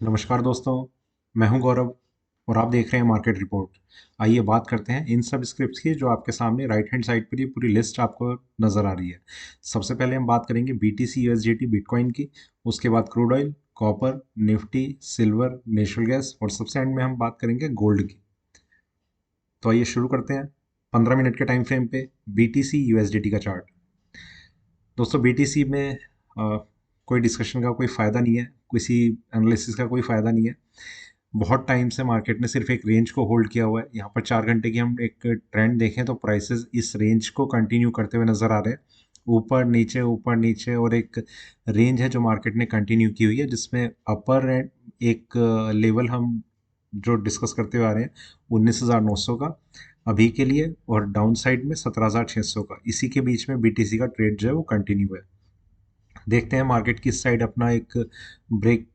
नमस्कार दोस्तों। मैं हूं गौरव और आप देख रहे हैं मार्केट रिपोर्ट। आइए बात करते हैं इन सब स्क्रिप्ट्स की जो आपके सामने राइट हैंड साइड पर ये पूरी लिस्ट आपको नज़र आ रही है। सबसे पहले हम बात करेंगे बीटीसी यूएसडीटी बिटकॉइन की। उसके बाद crude oil, copper, Nifty, silver, natural gas और सबसे एंड में हम बात करेंगे गोल्ड की। तो आइए शुरू करते हैं 15 मिनट के टाइम फ्रेम पे बीटीसी यूएसडीटी का चार्ट। दोस्तों बीटीसी में कोई डिस्कशन का कोई फ़ायदा नहीं है, किसी एनालिसिस का कोई फ़ायदा नहीं है। बहुत टाइम से मार्केट ने सिर्फ एक रेंज को होल्ड किया हुआ है। यहाँ पर 4 घंटे की हम एक ट्रेंड देखें तो प्राइसेस इस रेंज को कंटिन्यू करते हुए नज़र आ रहे हैं। ऊपर नीचे और एक रेंज है जो मार्केट ने कंटिन्यू की हुई है, जिसमें अपर एंड एक लेवल हम जो डिस्कस करते हुए आ रहे हैं 19,900 का अभी के लिए, और डाउन साइड में 17,600 का। इसी के बीच में बीटीसी का ट्रेड जो है वो कंटिन्यू है। देखते हैं मार्केट किस साइड अपना एक ब्रेक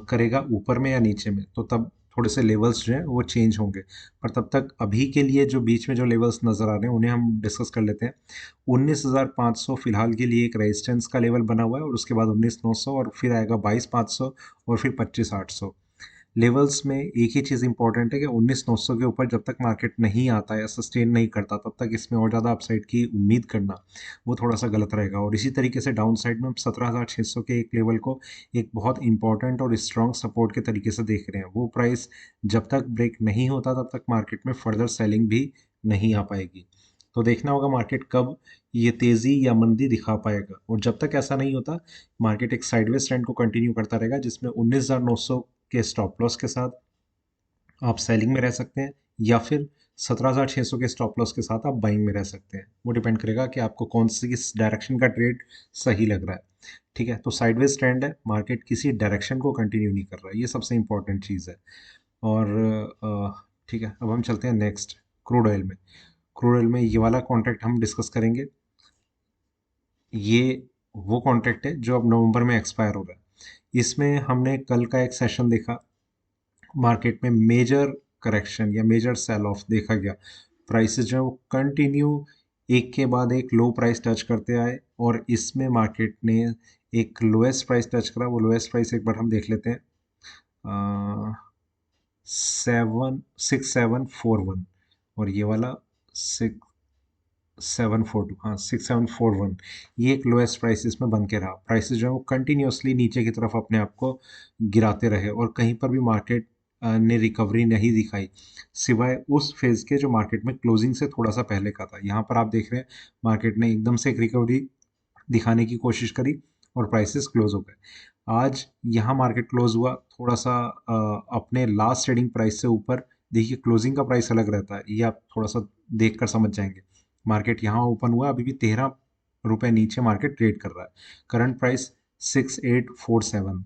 करेगा, ऊपर में या नीचे में, तो तब थोड़े से लेवल्स जो हैं वो चेंज होंगे। पर तब तक अभी के लिए जो बीच में जो लेवल्स नज़र आ रहे हैं उन्हें हम डिस्कस कर लेते हैं। 19,500 फिलहाल के लिए एक रेजिस्टेंस का लेवल बना हुआ है, और उसके बाद 19,900 और फिर आएगा 22,500 और फिर 25,800। लेवल्स में एक ही चीज़ इंपॉर्टेंट है कि 19,900 के ऊपर जब तक मार्केट नहीं आता या सस्टेन नहीं करता तब तक इसमें और ज़्यादा अपसाइड की उम्मीद करना वो थोड़ा सा गलत रहेगा। और इसी तरीके से डाउन साइड में हम 17,600 के एक लेवल को एक बहुत इंपॉर्टेंट और स्ट्रॉन्ग सपोर्ट के तरीके से देख रहे हैं। वो प्राइस जब तक ब्रेक नहीं होता तब तक मार्केट में फर्दर सेलिंग भी नहीं आ पाएगी। तो देखना होगा मार्केट कब ये तेज़ी या मंदी दिखा पाएगा, और जब तक ऐसा नहीं होता मार्केट एक साइडवेज ट्रेंड को कंटिन्यू करता रहेगा, जिसमें 19,900 के स्टॉप लॉस के साथ आप सेलिंग में रह सकते हैं, या फिर 17,600 के स्टॉप लॉस के साथ आप बाइंग में रह सकते हैं। वो डिपेंड करेगा कि आपको कौन सी किस डायरेक्शन का ट्रेड सही लग रहा है। ठीक है, तो साइडवेज ट्रेंड है, मार्केट किसी डायरेक्शन को कंटिन्यू नहीं कर रहा है, ये सबसे इंपॉर्टेंट चीज़ है। और ठीक है, अब हम चलते हैं नेक्स्ट क्रूड ऑयल में। क्रूड ऑयल में ये वाला कॉन्ट्रैक्ट हम डिस्कस करेंगे। ये वो कॉन्ट्रैक्ट है जो अब नवंबर में एक्सपायर हो रहा है। इसमें हमने कल का एक सेशन देखा, मार्केट में मेजर करेक्शन या मेजर सेल ऑफ देखा गया। प्राइसेस जो है वो कंटिन्यू एक के बाद एक लो प्राइस टच करते आए, और इसमें मार्केट ने एक लोएस्ट प्राइस टच करा। वो लोएस्ट प्राइस एक बार हम देख लेते हैं, 674741, और ये वाला 6742, हाँ 6741। ये एक लोएस्ट प्राइस इसमें बन के रहा। प्राइसेस जो है वो कंटिन्यूसली नीचे की तरफ अपने आप को गिराते रहे, और कहीं पर भी मार्केट ने रिकवरी नहीं दिखाई, सिवाय उस फेज के जो मार्केट में क्लोजिंग से थोड़ा सा पहले का था। यहाँ पर आप देख रहे हैं मार्केट ने एकदम से एक रिकवरी दिखाने की कोशिश करी और प्राइसेस क्लोज हो गए। आज यहाँ मार्केट क्लोज हुआ थोड़ा सा अपने लास्ट ट्रेडिंग प्राइस से ऊपर। देखिए क्लोजिंग का प्राइस अलग रहता है, ये आप थोड़ा सा देख कर समझ जाएंगे। मार्केट यहाँ ओपन हुआ, अभी भी 13 रुपये नीचे मार्केट ट्रेड कर रहा है। Current price 6847।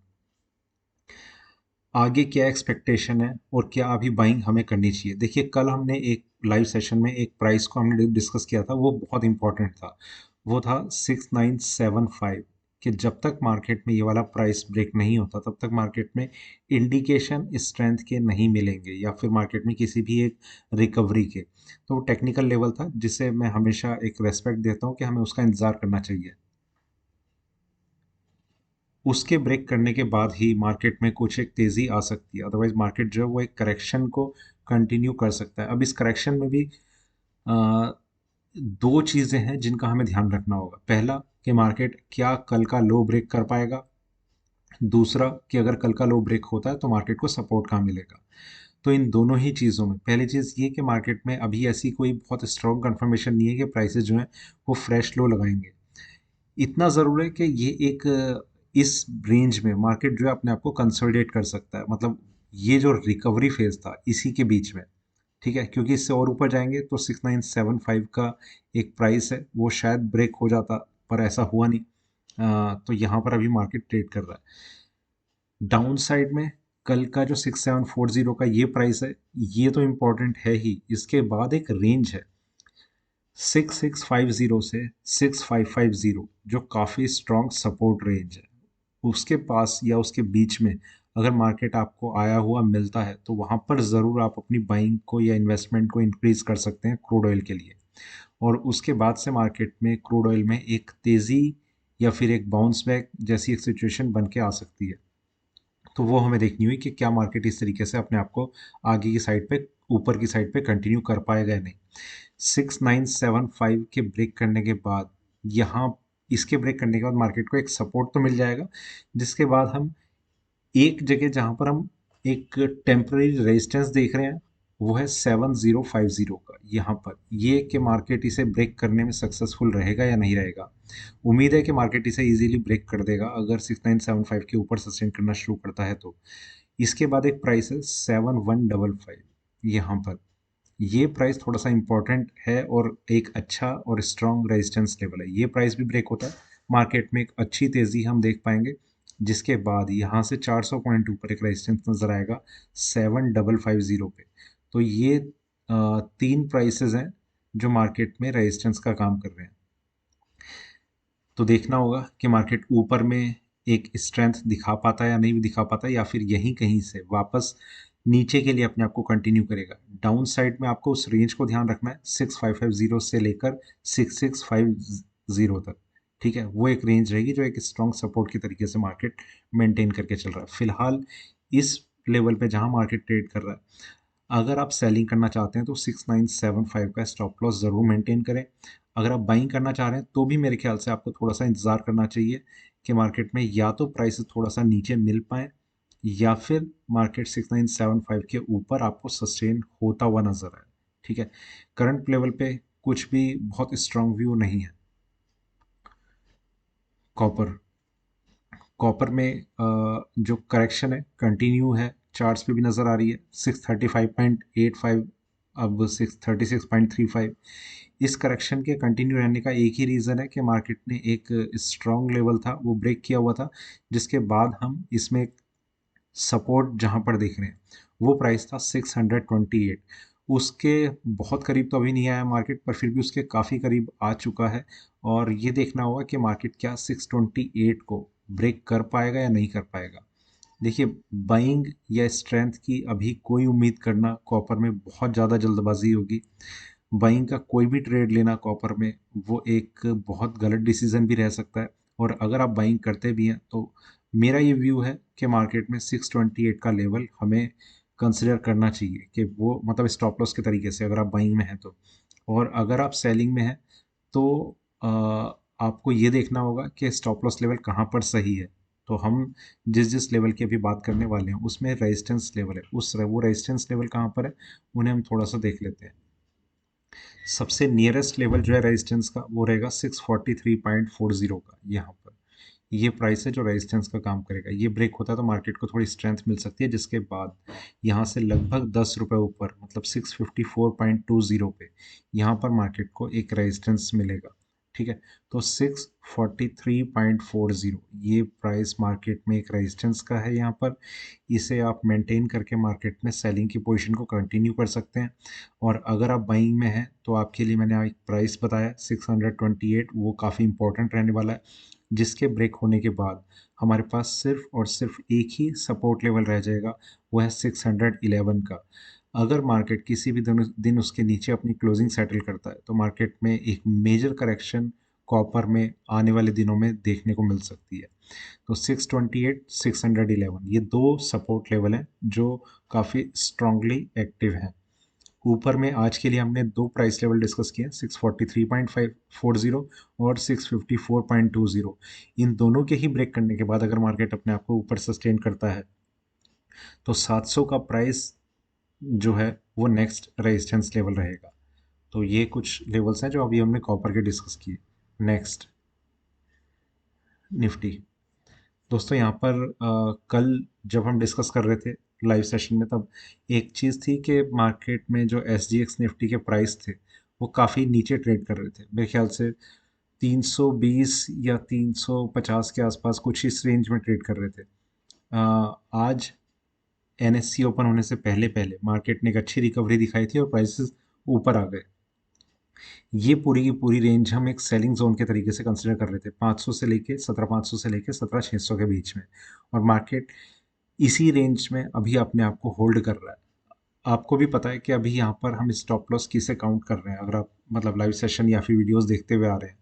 आगे क्या एक्सपेक्टेशन है और क्या अभी बाइंग हमें करनी चाहिए? देखिए कल हमने एक लाइव सेशन में एक प्राइस को हमने डिस्कस किया था, वो बहुत इंपॉर्टेंट था। वो था 6975। कि जब तक मार्केट में ये वाला प्राइस ब्रेक नहीं होता तब तक मार्केट में इंडिकेशन स्ट्रेंथ के नहीं मिलेंगे, या फिर मार्केट में किसी भी एक रिकवरी के। तो वो टेक्निकल लेवल था जिसे मैं हमेशा एक रेस्पेक्ट देता हूँ कि हमें उसका इंतज़ार करना चाहिए। उसके ब्रेक करने के बाद ही मार्केट में कुछ एक तेज़ी आ सकती है, अदरवाइज मार्केट जो है वो एक करेक्शन को कंटिन्यू कर सकता है। अब इस करेक्शन में भी आ, दो चीज़ें हैं जिनका हमें ध्यान रखना होगा। पहला कि मार्केट क्या कल का लो ब्रेक कर पाएगा। दूसरा कि अगर कल का लो ब्रेक होता है तो मार्केट को सपोर्ट कहाँ मिलेगा। तो इन दोनों ही चीज़ों में पहली चीज़ ये कि मार्केट में अभी ऐसी कोई बहुत स्ट्रॉन्ग कंफर्मेशन नहीं है कि प्राइसेस जो हैं वो फ्रेश लो लगाएंगे। इतना ज़रूर है कि ये एक इस रेंज में मार्केट जो है अपने आप को कंसोलिडेट कर सकता है। मतलब ये जो रिकवरी फेज़ था इसी के बीच में, ठीक है, क्योंकि इससे और ऊपर जाएँगे तो 6975 का एक प्राइस है, वो शायद ब्रेक हो जाता, पर ऐसा हुआ नहीं। तो यहाँ पर अभी मार्केट ट्रेड कर रहा है। डाउन साइड में कल का जो 6740 का ये प्राइस है, ये तो इम्पोर्टेंट है ही। इसके बाद एक रेंज है 6650 से 6550, जो काफ़ी स्ट्रॉन्ग सपोर्ट रेंज है। उसके पास या उसके बीच में अगर मार्केट आपको आया हुआ मिलता है तो वहाँ पर ज़रूर आप अपनी बाइंग को या इन्वेस्टमेंट को इंक्रीज कर सकते हैं क्रूड ऑयल के लिए। और उसके बाद से मार्केट में क्रूड ऑयल में एक तेज़ी या फिर एक बाउंस बैक जैसी एक सिचुएशन बन के आ सकती है। तो वो हमें देखनी हुई कि क्या मार्केट इस तरीके से अपने आप को आगे की साइड पे, ऊपर की साइड पे कंटिन्यू कर पाएगा या नहीं। 6975 के ब्रेक करने के बाद, यहाँ इसके ब्रेक करने के बाद मार्केट को एक सपोर्ट तो मिल जाएगा, जिसके बाद हम एक जगह जहां पर हम एक टेम्पररी रेजिस्टेंस देख रहे हैं, वो है 7050 का। यहाँ पर ये कि मार्केट इसे ब्रेक करने में सक्सेसफुल रहेगा या नहीं रहेगा। उम्मीद है कि मार्केट इसे इजीली ब्रेक कर देगा अगर 6975 के ऊपर सस्टेन करना शुरू करता है तो। इसके बाद एक प्राइस है 7155, यहाँ पर ये प्राइस थोड़ा सा इंपॉर्टेंट है और एक अच्छा और स्ट्रॉन्ग रेजिस्टेंस लेवल है। ये प्राइस भी ब्रेक होता है, मार्केट में एक अच्छी तेज़ी हम देख पाएंगे, जिसके बाद यहाँ से 400 पॉइंट ऊपर एक रेजिस्टेंस नज़र आएगा 7550 पे। तो ये तीन प्राइसेस हैं जो मार्केट में रेजिस्टेंस का काम कर रहे हैं। तो देखना होगा कि मार्केट ऊपर में एक स्ट्रेंथ दिखा पाता है या नहीं दिखा पाता, या फिर यहीं कहीं से वापस नीचे के लिए अपने आप को कंटिन्यू करेगा। डाउन साइड में आपको उस रेंज को ध्यान रखना है 6550 से लेकर 6650 तक। ठीक है, वो एक रेंज रहेगी जो एक स्ट्रॉन्ग सपोर्ट की तरीके से मार्केट मेंटेन करके चल रहा है। फिलहाल इस लेवल पे जहां मार्केट ट्रेड कर रहा है, अगर आप सेलिंग करना चाहते हैं तो 6975 का स्टॉप लॉस ज़रूर मेंटेन करें। अगर आप बाइंग करना चाह रहे हैं तो भी मेरे ख्याल से आपको थोड़ा सा इंतज़ार करना चाहिए कि मार्केट में या तो प्राइसेस थोड़ा सा नीचे मिल पाएँ, या फिर मार्केट 6975 के ऊपर आपको सस्टेन होता हुआ नज़र आए। ठीक है, करंट लेवल पे कुछ भी बहुत स्ट्रांग व्यू नहीं है। कॉपर, कॉपर में जो करेक्शन है कंटिन्यू है, चार्ट्स पे भी नज़र आ रही है। 635.85, अब 636.35। इस करेक्शन के कंटिन्यू रहने का एक ही रीज़न है कि मार्केट ने एक स्ट्रॉन्ग लेवल था वो ब्रेक किया हुआ था, जिसके बाद हम इसमें सपोर्ट जहां पर देख रहे हैं वो प्राइस था 628। उसके बहुत करीब तो अभी नहीं आया मार्केट, पर फिर भी उसके काफ़ी करीब आ चुका है। और ये देखना होगा कि मार्केट क्या 628 को ब्रेक कर पाएगा या नहीं कर पाएगा। देखिए, बाइंग या स्ट्रेंथ की अभी कोई उम्मीद करना कॉपर में बहुत ज़्यादा जल्दबाजी होगी। बाइंग का कोई भी ट्रेड लेना कॉपर में वो एक बहुत गलत डिसीजन भी रह सकता है। और अगर आप बाइंग करते भी हैं तो मेरा ये व्यू है कि मार्केट में 628 का लेवल हमें कंसिडर करना चाहिए कि वो मतलब स्टॉप लॉस के तरीके से अगर आप बाइंग में हैं तो। और अगर आप सेलिंग में हैं तो अ, आपको ये देखना होगा कि स्टॉप लॉस लेवल कहाँ पर सही है। तो हम जिस जिस लेवल की अभी बात करने वाले हैं उसमें रेजिस्टेंस लेवल है, उस वो रेजिस्टेंस लेवल कहाँ पर है उन्हें हम थोड़ा सा देख लेते हैं। सबसे नियरेस्ट लेवल जो है रेजिस्टेंस का वो रहेगा 643.40 का। यहाँ पर ये प्राइस है जो रेजिस्टेंस का काम करेगा। ये ब्रेक होता है तो मार्केट को थोड़ी स्ट्रेंथ मिल सकती है, जिसके बाद यहाँ से लगभग 10 रुपये ऊपर मतलब 654.20 पे यहाँ पर मार्केट को एक रेजिस्टेंस मिलेगा। ठीक है, तो 643.40 ये प्राइस मार्केट में एक रेजिस्टेंस का है। यहाँ पर इसे आप मेंटेन करके मार्केट में सेलिंग की पोजीशन को कंटिन्यू कर सकते हैं। और अगर आप बाइंग में हैं तो आपके लिए मैंने एक प्राइस बताया 628, वो काफ़ी इंपॉर्टेंट रहने वाला है, जिसके ब्रेक होने के बाद हमारे पास सिर्फ और सिर्फ एक ही सपोर्ट लेवल रह जाएगा, वो है 611 का। अगर मार्केट किसी भी दिन उसके नीचे अपनी क्लोजिंग सेटल करता है तो मार्केट में एक मेजर करेक्शन कॉपर में आने वाले दिनों में देखने को मिल सकती है। तो 628, 611 ये दो सपोर्ट लेवल हैं जो काफ़ी स्ट्रांगली एक्टिव हैं। ऊपर में आज के लिए हमने दो प्राइस लेवल डिस्कस किए हैं, 643.540 और 654.20। इन दोनों के ही ब्रेक करने के बाद अगर मार्केट अपने आप को ऊपर सस्टेन करता है तो 700 का प्राइस जो है वो नेक्स्ट रेजिस्टेंस लेवल रहेगा। तो ये कुछ लेवल्स हैं जो अभी हमने कॉपर के डिस्कस किए। Next, Nifty. दोस्तों यहाँ पर कल जब हम डिस्कस कर रहे थे लाइव सेशन में, तब एक चीज़ थी कि मार्केट में जो एस जी एक्स निफ्टी के प्राइस थे वो काफ़ी नीचे ट्रेड कर रहे थे। मेरे ख्याल से 320 या 350 के आसपास कुछ इस रेंज में ट्रेड कर रहे थे। आज एन एस सी ओपन होने से पहले पहले मार्केट ने एक अच्छी रिकवरी दिखाई थी और प्राइसेस ऊपर आ गए। ये पूरी की पूरी रेंज हम एक सेलिंग जोन के तरीके से कंसिडर कर रहे थे, 500 से लेके 17,500 से लेके 17,600 के बीच में। और मार्केट इसी रेंज में अभी अपने आप को होल्ड कर रहा है। आपको भी पता है कि अभी यहाँ पर हम स्टॉप लॉस किसे काउंट कर रहे हैं, अगर आप मतलब लाइव सेशन या फिर वीडियोस देखते हुए आ रहे हैं।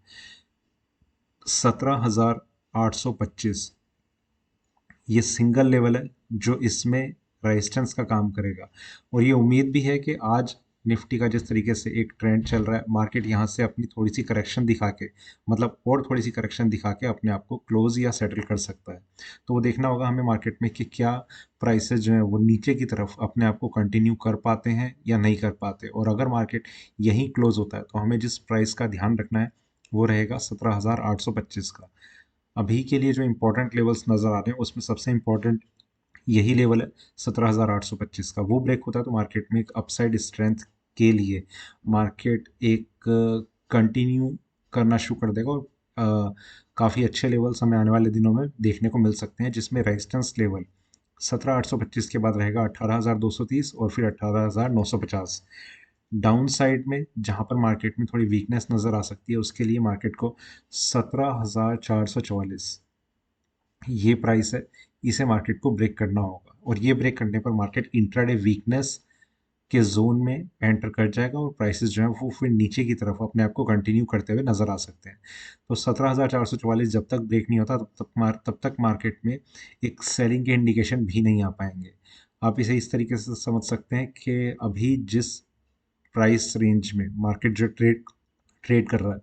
17,825 ये सिंगल लेवल है जो इसमें रेजिस्टेंस का काम करेगा। और ये उम्मीद भी है कि आज निफ्टी का जिस तरीके से एक ट्रेंड चल रहा है, मार्केट यहाँ से अपनी थोड़ी सी करेक्शन दिखा के, मतलब और थोड़ी सी करेक्शन दिखा के अपने आप को क्लोज या सेटल कर सकता है। तो वो देखना होगा हमें मार्केट में कि क्या प्राइसेस जो है वो नीचे की तरफ अपने आप को कंटिन्यू कर पाते हैं या नहीं कर पाते। और अगर मार्केट यहीं क्लोज होता है तो हमें जिस प्राइस का ध्यान रखना है वो रहेगा 17,825 का। अभी के लिए जो इंपॉर्टेंट लेवल्स नज़र आ रहे हैं उसमें सबसे इंपॉर्टेंट यही लेवल है 17,825 का। वो ब्रेक होता है तो मार्केट में एक अपसाइड स्ट्रेंथ के लिए मार्केट एक कंटिन्यू करना शुरू कर देगा। और काफ़ी अच्छे लेवल्स हमें आने वाले दिनों में देखने को मिल सकते हैं, जिसमें रेजिस्टेंस लेवल 17,825 के बाद रहेगा 18,230 और फिर 18,950। डाउन साइड में जहां पर मार्केट में थोड़ी वीकनेस नज़र आ सकती है उसके लिए मार्केट को 17,444 ये प्राइस है, इसे मार्केट को ब्रेक करना होगा। और ये ब्रेक करने पर मार्केट इंट्राडे वीकनेस के जोन में एंटर कर जाएगा और प्राइसेस जो है वो फिर नीचे की तरफ अपने आप को कंटिन्यू करते हुए नजर आ सकते हैं। तो 17,444 जब तक ब्रेक नहीं होता तब तक मार्केट में एक सेलिंग के इंडिकेशन भी नहीं आ पाएंगे। आप इसे इस तरीके से समझ सकते हैं कि अभी जिस प्राइस रेंज में मार्केट जो ट्रेड ट्रेड कर रहा है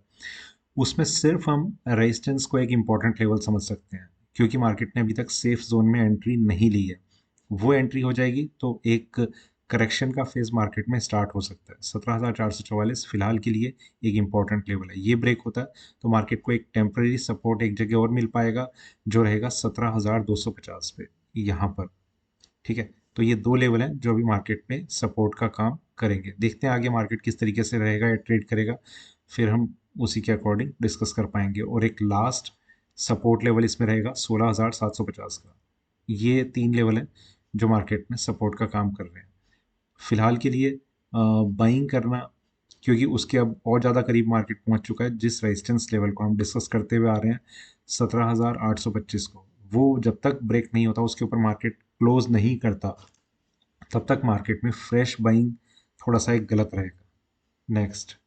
उसमें सिर्फ हम रेजिस्टेंस को एक इम्पॉर्टेंट लेवल समझ सकते हैं, क्योंकि मार्केट ने अभी तक सेफ जोन में एंट्री नहीं ली है। वो एंट्री हो जाएगी तो एक करेक्शन का फेज मार्केट में स्टार्ट हो सकता है। 17,444 फिलहाल के लिए एक इम्पॉर्टेंट लेवल है। ये ब्रेक होता है तो मार्केट को एक टेम्परेरी सपोर्ट एक जगह और मिल पाएगा जो रहेगा 17,250 पे यहाँ पर। ठीक है, तो ये दो लेवल हैं जो अभी मार्केट में सपोर्ट का काम करेंगे। देखते हैं आगे मार्केट किस तरीके से रहेगा या ट्रेड करेगा, फिर हम उसी के अकॉर्डिंग डिस्कस कर पाएंगे। और एक लास्ट सपोर्ट लेवल इसमें रहेगा 16,750 का। ये तीन लेवल हैं जो मार्केट में सपोर्ट का काम कर रहे हैं। फिलहाल के लिए बाइंग करना, क्योंकि उसके अब और ज़्यादा करीब मार्केट पहुंच चुका है जिस रेजिस्टेंस लेवल को हम डिस्कस करते हुए आ रहे हैं 17,825 को। वो जब तक ब्रेक नहीं होता, उसके ऊपर मार्केट क्लोज नहीं करता, तब तक मार्केट में फ्रेश बाइंग थोड़ा सा एक गलत रहेगा। Next,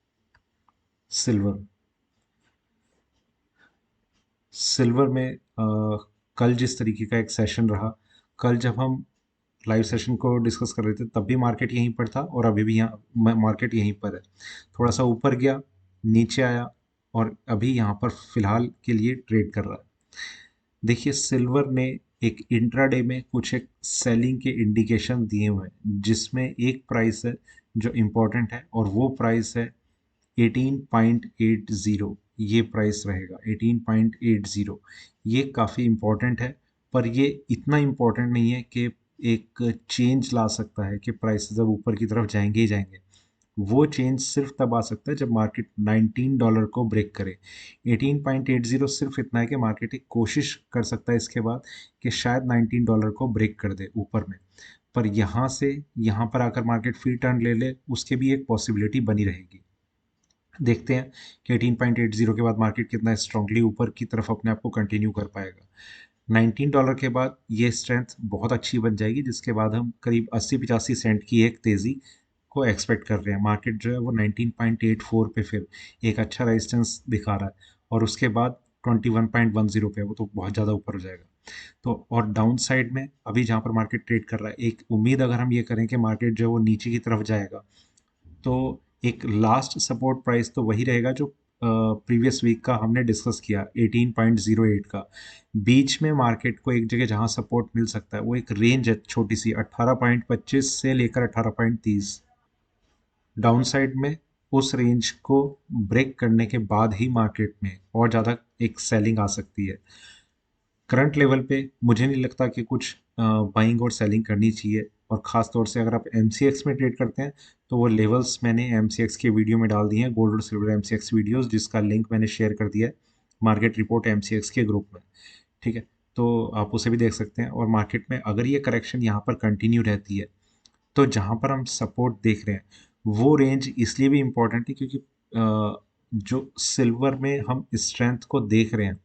silver. सिल्वर में कल जिस तरीके का एक सेशन रहा, कल जब हम लाइव सेशन को डिस्कस कर रहे थे तब भी मार्केट यहीं पर था और अभी भी यहाँ मार्केट यहीं पर है। थोड़ा सा ऊपर गया, नीचे आया और अभी यहाँ पर फिलहाल के लिए ट्रेड कर रहा है। देखिए सिल्वर ने एक इंट्राडे में कुछ एक सेलिंग के इंडिकेशन दिए हुए हैं, जिसमें एक प्राइस है जो इम्पोर्टेंट है और वो प्राइस है 18.80। ये प्राइस रहेगा 18.80। ये काफ़ी इम्पोर्टेंट है, पर ये इतना इम्पोर्टेंट नहीं है कि एक चेंज ला सकता है कि प्राइसेस अब ऊपर की तरफ जाएंगे ही जाएंगे। वो चेंज सिर्फ तब आ सकता है जब मार्केट $19 को ब्रेक करे। 18.80 सिर्फ इतना है कि मार्केट एक कोशिश कर सकता है इसके बाद कि शायद $19 को ब्रेक कर दे ऊपर में। पर यहाँ से यहाँ पर आकर मार्केट फिर टर्न ले ले, उसके भी एक पॉसिबिलिटी बनी रहेगी। देखते हैं कि 18.80 के बाद मार्केट कितना स्ट्रांगली ऊपर की तरफ अपने आप को कंटिन्यू कर पाएगा। $19 के बाद ये स्ट्रेंथ बहुत अच्छी बन जाएगी, जिसके बाद हम करीब 80-85 सेंट की एक तेज़ी को एक्सपेक्ट कर रहे हैं। मार्केट जो है वो 19.84 पे फिर एक अच्छा रेजिस्टेंस दिखा रहा है और उसके बाद 21.10 पे वो तो बहुत ज़्यादा ऊपर हो जाएगा। तो और डाउन साइड में अभी जहाँ पर मार्केट ट्रेड कर रहा है, एक उम्मीद अगर हम ये करें कि मार्केट जो है वो नीचे की तरफ जाएगा, तो एक लास्ट सपोर्ट प्राइस तो वही रहेगा जो प्रीवियस वीक का हमने डिस्कस किया 18.08 का। बीच में मार्केट को एक जगह जहां सपोर्ट मिल सकता है वो एक रेंज है छोटी सी 18.25 से लेकर 18.30। डाउन साइड में उस रेंज को ब्रेक करने के बाद ही मार्केट में और ज़्यादा एक सेलिंग आ सकती है। करंट लेवल पे मुझे नहीं लगता कि कुछ बाइंग और सेलिंग करनी चाहिए। और ख़ास तौर से अगर आप एम में ट्रेड करते हैं तो वो लेवल्स मैंने एम के वीडियो में डाल दिए हैं, गोल्ड और सिल्वर एम वीडियोज़, जिसका लिंक मैंने शेयर कर दिया है मार्केट रिपोर्ट एम के ग्रुप में। ठीक है, तो आप उसे भी देख सकते हैं। और मार्केट में अगर ये करेक्शन यहाँ पर कंटिन्यू रहती है तो जहाँ पर हम सपोर्ट देख रहे हैं वो रेंज इसलिए भी इम्पोर्टेंट है क्योंकि जो सिल्वर में हम स्ट्रेंथ को देख रहे हैं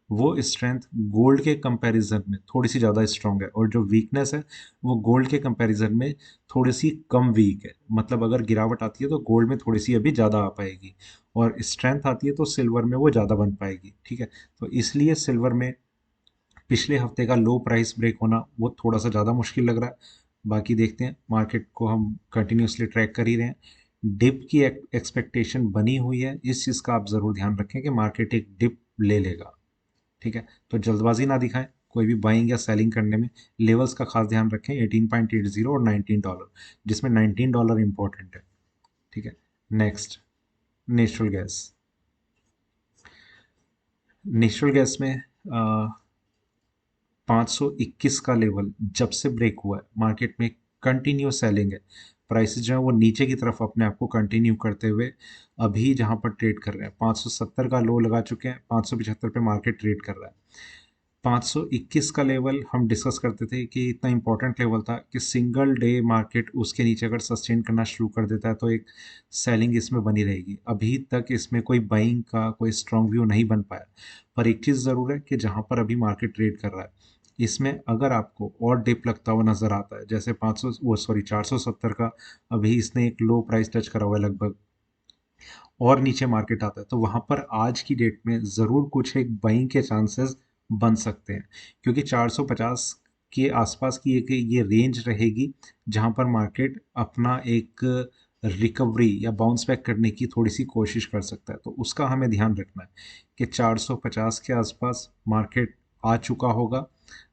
वो स्ट्रेंथ गोल्ड के कंपैरिजन में थोड़ी सी ज़्यादा स्ट्रांग है, और जो वीकनेस है वो गोल्ड के कंपैरिजन में थोड़ी सी कम वीक है। मतलब अगर गिरावट आती है तो गोल्ड में थोड़ी सी अभी ज़्यादा आ पाएगी और स्ट्रेंथ आती है तो सिल्वर में वो ज़्यादा बन पाएगी। ठीक है, तो इसलिए सिल्वर में पिछले हफ्ते का लो प्राइस ब्रेक होना वो थोड़ा सा ज़्यादा मुश्किल लग रहा है। बाकी देखते हैं, मार्केट को हम कंटिन्यूसली ट्रैक कर ही रहे हैं। डिप की एक्सपेक्टेशन बनी हुई है, इस चीज़ का आप ज़रूर ध्यान रखें कि मार्केट एक डिप ले लेगा। ठीक है, तो जल्दबाजी ना दिखाएं कोई भी बाइंग या सेलिंग करने में। लेवल्स का खास ध्यान रखें 18.80 और $19, जिसमें $19 इंपॉर्टेंट है। ठीक है, next, natural gas. Natural gas में 521 का लेवल जब से ब्रेक हुआ है, मार्केट में कंटिन्यू सेलिंग है। प्राइसेस जो है वो नीचे की तरफ अपने आप को कंटिन्यू करते हुए अभी जहां पर ट्रेड कर रहे हैं, 570 का लो लगा चुके हैं, 575 पे मार्केट ट्रेड कर रहा है। 521 का लेवल हम डिस्कस करते थे कि इतना इंपॉर्टेंट लेवल था कि सिंगल डे मार्केट उसके नीचे अगर सस्टेन करना शुरू कर देता है तो एक सेलिंग इसमें बनी रहेगी। अभी तक इसमें कोई बाइंग का कोई स्ट्रॉन्ग व्यू नहीं बन पाया। पर एक चीज़ ज़रूर है कि जहाँ पर अभी मार्केट ट्रेड कर रहा है, इसमें अगर आपको और डिप लगता हुआ नज़र आता है, जैसे 500 वो सॉरी 470 का अभी इसने एक लो प्राइस टच करा हुआ है लगभग, और नीचे मार्केट आता है, तो वहाँ पर आज की डेट में ज़रूर कुछ एक बाइंग के चांसेस बन सकते हैं। क्योंकि 450 के आसपास की एक ये रेंज रहेगी जहाँ पर मार्केट अपना एक रिकवरी या बाउंस बैक करने की थोड़ी सी कोशिश कर सकता है। तो उसका हमें ध्यान रखना है कि 450 के आसपास मार्केट आ चुका होगा।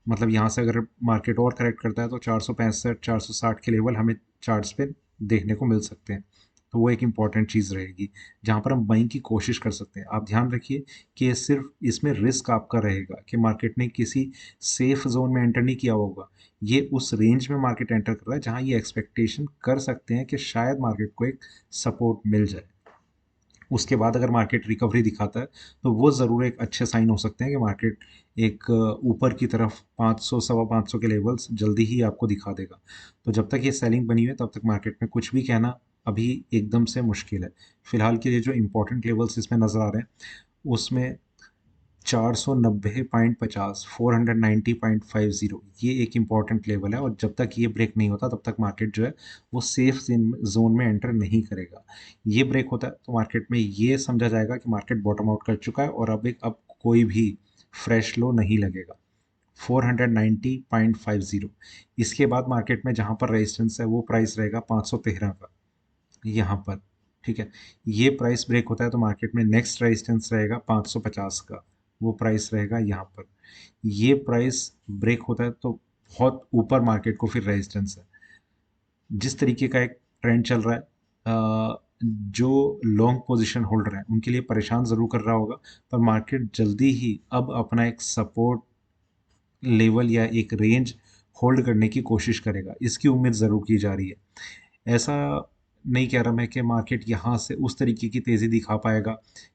मतलब यहाँ से अगर मार्केट और करेक्ट करता है तो 465 460 के लेवल हमें चार्ट्स पे देखने को मिल सकते हैं। तो वो एक इम्पॉर्टेंट चीज़ रहेगी जहाँ पर हम बाइंग की कोशिश कर सकते हैं। आप ध्यान रखिए कि ये सिर्फ इसमें रिस्क आपका रहेगा कि मार्केट ने किसी सेफ जोन में एंटर नहीं किया होगा। ये उस रेंज में मार्केट एंटर कर रहा है जहाँ ये एक्सपेक्टेशन कर सकते हैं कि शायद मार्केट को एक सपोर्ट मिल जाए। उसके बाद अगर मार्केट रिकवरी दिखाता है तो वो ज़रूर एक अच्छे साइन हो सकते हैं कि मार्केट एक ऊपर की तरफ 500 सवा 500 के लेवल्स जल्दी ही आपको दिखा देगा। तो जब तक ये सेलिंग बनी हुई है तब तक मार्केट में कुछ भी कहना अभी एकदम से मुश्किल है। फिलहाल के लिए जो इंपॉर्टेंट लेवल्स इसमें नज़र आ रहे हैं उसमें 490.50 490.50 ये एक इम्पॉर्टेंट लेवल है, और जब तक ये ब्रेक नहीं होता तब तक मार्केट जो है वो सेफ जोन में एंटर नहीं करेगा। ये ब्रेक होता है तो मार्केट में ये समझा जाएगा कि मार्केट बॉटम आउट कर चुका है और अब कोई भी फ्रेश लो नहीं लगेगा। 490.50, इसके बाद मार्केट में जहाँ पर रेजिस्टेंस है वो प्राइस रहेगा 513 का, यहाँ पर। ठीक है, ये प्राइस ब्रेक होता है तो मार्केट में नेक्स्ट रेजिस्टेंस रहेगा 550 का, वो प्राइस रहेगा यहाँ पर। ये प्राइस ब्रेक होता है तो बहुत ऊपर मार्केट को फिर रेजिस्टेंस है। जिस तरीके का एक ट्रेंड चल रहा है, जो लॉन्ग पोजीशन होल्डर हैं उनके लिए परेशान ज़रूर कर रहा होगा। पर मार्केट जल्दी ही अब अपना एक सपोर्ट लेवल या एक रेंज होल्ड करने की कोशिश करेगा, इसकी उम्मीद ज़रूर की जा रही है। ऐसा नहीं कह रहा मैं कि मार्केट यहाँ से उस तरीके की तेज़ी दिखा पाएगा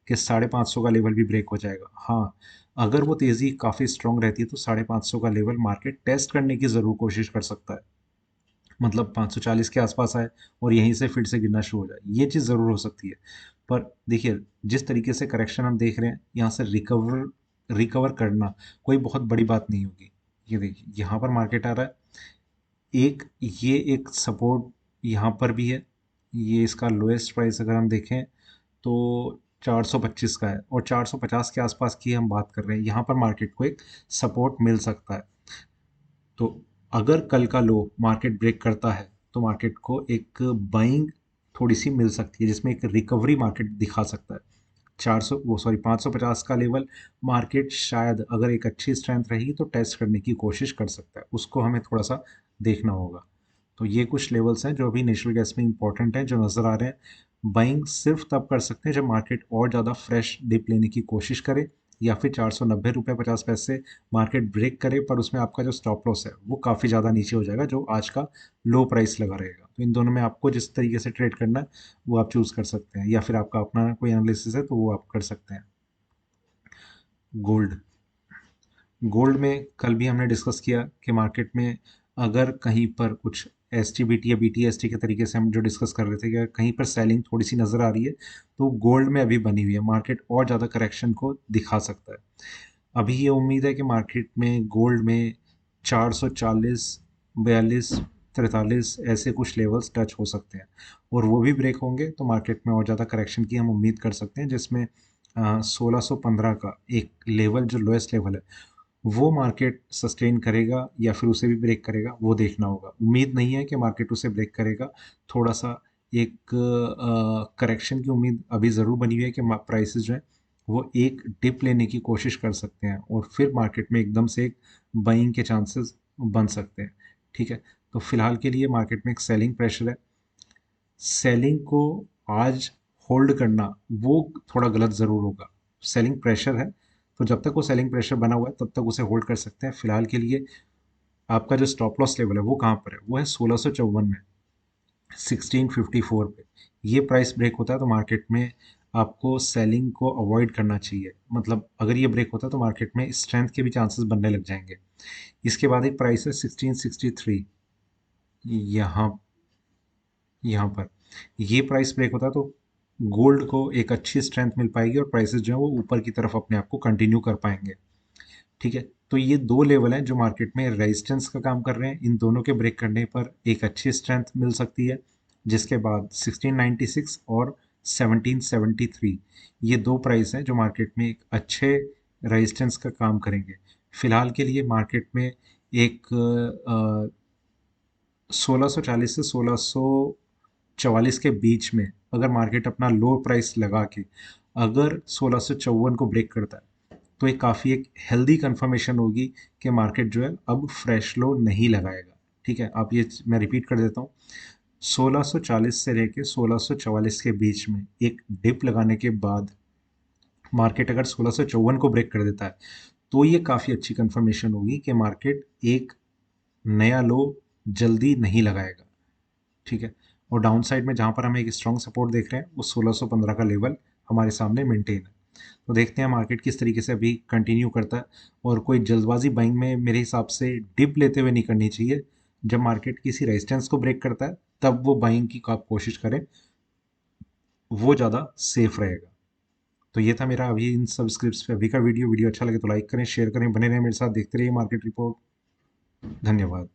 कि 550 का लेवल भी ब्रेक हो जाएगा। हाँ, अगर वो तेज़ी काफ़ी स्ट्रॉन्ग रहती है तो 550 का लेवल मार्केट टेस्ट करने की ज़रूर कोशिश कर सकता है। मतलब 540 के आसपास आए और यहीं से फिर से गिरना शुरू हो जाए, ये चीज़ ज़रूर हो सकती है। पर देखिए, जिस तरीके से करेक्शन हम देख रहे हैं, यहाँ से रिकवर रिकवर करना कोई बहुत बड़ी बात नहीं होगी। ये देखिए, यहाँ पर मार्केट आ रहा है, एक ये एक सपोर्ट यहाँ पर भी है। ये इसका लोएस्ट प्राइस अगर हम देखें तो 425 का है, और 450 के आसपास की हम बात कर रहे हैं। यहाँ पर मार्केट को एक सपोर्ट मिल सकता है। तो अगर कल का लो मार्केट ब्रेक करता है तो मार्केट को एक बाइंग थोड़ी सी मिल सकती है जिसमें एक रिकवरी मार्केट दिखा सकता है। 400 वो सॉरी 550 का लेवल मार्केट शायद अगर एक अच्छी स्ट्रेंथ रहेगी तो टेस्ट करने की कोशिश कर सकता है, उसको हमें थोड़ा सा देखना होगा। तो ये कुछ लेवल्स हैं जो अभी नेचुरल गैस में इंपॉर्टेंट हैं, जो नज़र आ रहे हैं। बाइंग सिर्फ तब कर सकते हैं जब मार्केट और ज़्यादा फ्रेश डिप लेने की कोशिश करे, या फिर 490 रुपये 50 पैसे मार्केट ब्रेक करे, पर उसमें आपका जो स्टॉप लॉस है वो काफ़ी ज़्यादा नीचे हो जाएगा जो आज का लो प्राइस लगा रहेगा। तो इन दोनों में आपको जिस तरीके से ट्रेड करना है वो आप चूज़ कर सकते हैं, या फिर आपका अपना कोई एनालिसिस है तो वो आप कर सकते हैं। गोल्ड, गोल्ड में कल भी हमने डिस्कस किया कि मार्केट में अगर कहीं पर कुछ एस टी बी टी या बी टी एस टी के तरीके से हम जो डिस्कस कर रहे थे कि अगर कहीं पर सेलिंग थोड़ी सी नज़र आ रही है तो गोल्ड में अभी बनी हुई है, मार्केट और ज़्यादा करेक्शन को दिखा सकता है। अभी ये उम्मीद है कि मार्केट में गोल्ड में 440 42 43 ऐसे कुछ लेवल्स टच हो सकते हैं, और वो भी ब्रेक होंगे तो मार्केट में और ज़्यादा करेक्शन की हम उम्मीद कर सकते हैं, जिसमें 1615 का एक लेवल जो लोएस्ट लेवल है वो मार्केट सस्टेन करेगा या फिर उसे भी ब्रेक करेगा, वो देखना होगा। उम्मीद नहीं है कि मार्केट उसे ब्रेक करेगा। थोड़ा सा एक करेक्शन की उम्मीद अभी ज़रूर बनी हुई है कि प्राइसेस जो है वो एक डिप लेने की कोशिश कर सकते हैं और फिर मार्केट में एकदम से एक बाइंग के चांसेस बन सकते हैं। ठीक है, तो फिलहाल के लिए मार्केट में एक सेलिंग प्रेशर है। सेलिंग को आज होल्ड करना वो थोड़ा गलत ज़रूर होगा। सेलिंग प्रेशर है, तो जब तक वो सेलिंग प्रेशर बना हुआ है तब तक उसे होल्ड कर सकते हैं। फिलहाल के लिए आपका जो स्टॉप लॉस लेवल है वो कहाँ पर है, वो है 1654 में, 1654 पे। ये प्राइस ब्रेक होता है तो मार्केट में आपको सेलिंग को अवॉइड करना चाहिए। मतलब अगर ये ब्रेक होता है तो मार्केट में स्ट्रेंथ के भी चांसेस बनने लग जाएंगे। इसके बाद एक प्राइस है 1663, यहाँ यहाँ पर ये प्राइस ब्रेक होता है तो गोल्ड को एक अच्छी स्ट्रेंथ मिल पाएगी और प्राइसेस जो है वो ऊपर की तरफ अपने आप को कंटिन्यू कर पाएंगे। ठीक है, तो ये दो लेवल हैं जो मार्केट में रेजिस्टेंस का काम कर रहे हैं। इन दोनों के ब्रेक करने पर एक अच्छी स्ट्रेंथ मिल सकती है, जिसके बाद 1696 और 1773 ये दो प्राइस हैं जो मार्केट में एक अच्छे रेजिस्टेंस का काम करेंगे। फिलहाल के लिए मार्केट में एक 1640 से 1644 के बीच में अगर मार्केट अपना लो प्राइस लगा के अगर 1654 को ब्रेक करता है तो ये काफ़ी एक हेल्दी कंफर्मेशन होगी कि मार्केट जो है अब फ्रेश लो नहीं लगाएगा। ठीक है, आप ये मैं रिपीट कर देता हूँ, 1640 से लेके 1644 के बीच में एक डिप लगाने के बाद मार्केट अगर 1654 को ब्रेक कर देता है तो ये काफ़ी अच्छी कंफर्मेशन होगी कि मार्केट एक नया लो जल्दी नहीं लगाएगा। ठीक है, और डाउन साइड में जहाँ पर हम एक स्ट्रॉन्ग सपोर्ट देख रहे हैं वो 1615 का लेवल हमारे सामने मेंटेन है। तो देखते हैं मार्केट किस तरीके से अभी कंटिन्यू करता है। और कोई जल्दबाजी बाइंग में मेरे हिसाब से डिप लेते हुए नहीं करनी चाहिए। जब मार्केट किसी रेजिस्टेंस को ब्रेक करता है तब वो बाइंग की आप कोशिश करें, वो ज़्यादा सेफ रहेगा। तो ये था मेरा अभी इन सब स्क्रिप्ट्स पे अभी का वीडियो। वीडियो अच्छा लगे तो लाइक करें, शेयर करें, बने रहें मेरे साथ, देखते रहिए मार्केट रिपोर्ट। धन्यवाद।